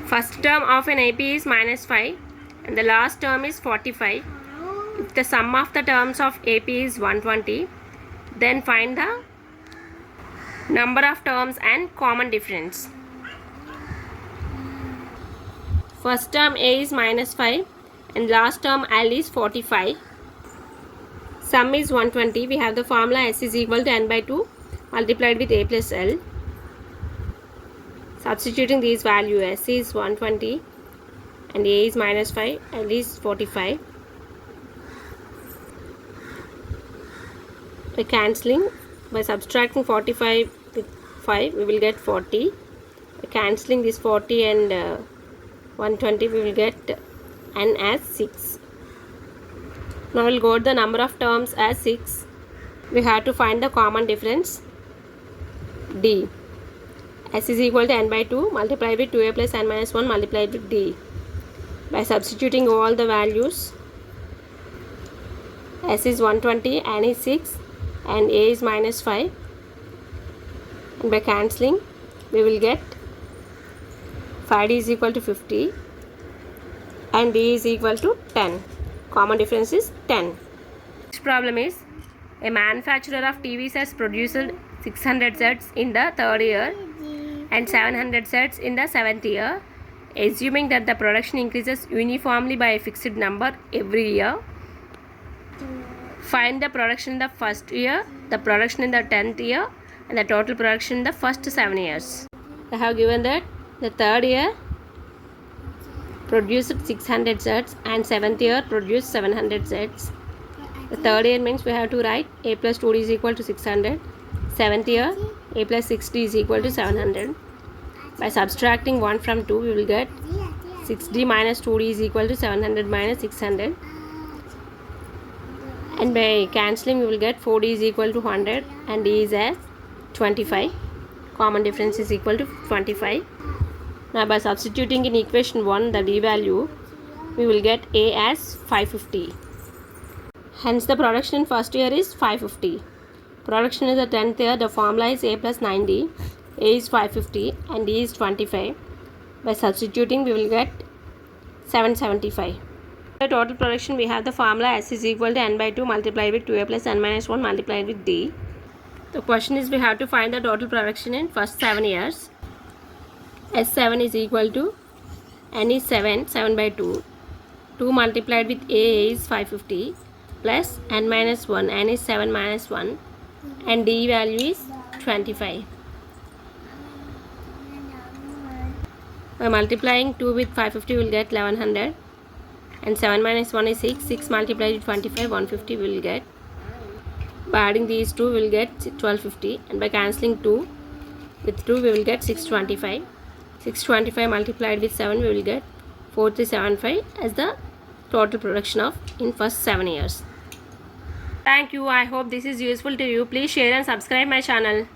First term of an AP is minus 5 and the last term is 45. If the sum of the terms of AP is 120, then find the number of terms and common difference. First term A is minus 5 and last term L is 45. Sum is 120. We have the formula S is equal to n by 2 multiplied with A plus L. Substituting these values, S is 120 and A is minus 5, L is 45. By cancelling, by subtracting 45 with 5, we will get 40. By cancelling this 40 and 120, we will get n as 6. Now we will go to the number of terms as 6. We have to find the common difference D. S is equal to n by 2 multiplied with 2a plus n minus 1 multiplied with D. By substituting all the values, S is 120, n is 6 and A is minus 5. And by cancelling, we will get 5D is equal to 50 and D is equal to 10. Common difference is 10. Next problem is, a manufacturer of TV sets produced 600 sets in the third year and 700 sets in the seventh year. Assuming that the production increases uniformly by a fixed number every year, find the production in the first year, the production in the 10th year and the total production in the first 7 years. I have given that the third year produced 600 sets and 7th year produced 700 sets. The third year means we have to write A plus 2D is equal to 600. 7th year A plus 6D is equal to 700. By subtracting 1 from 2, we will get 6D minus 2D is equal to 700 minus 600. And by cancelling, we will get 4D is equal to 100 and D is as 25. Common difference is equal to 25. Now by substituting in equation 1 the D value, we will get A as 550. Hence the production in first year is 550. Production in the 10th year, the formula is A plus 9D. A is 550 and D is 25. By substituting, we will get 775. The total production, we have the formula S is equal to n by 2 multiplied with 2a plus n minus 1 multiplied with D. The question is, we have to find the total production in first 7 years. S7 is equal to n is 7 by 2. 2 multiplied with A is 550 plus n minus 1, n is 7 minus 1 and D value is 25. By multiplying 2 with 550, we will get 1100 and 7 minus 1 is 6. 6 multiplied with 25, 150 we will get. By adding these two, we will get 1250 and by cancelling 2 with 2, we will get 625. 625 multiplied with 7, we will get 4375 as the total production of in first 7 years. Thank you. I hope this is useful to you. Please share and subscribe my channel.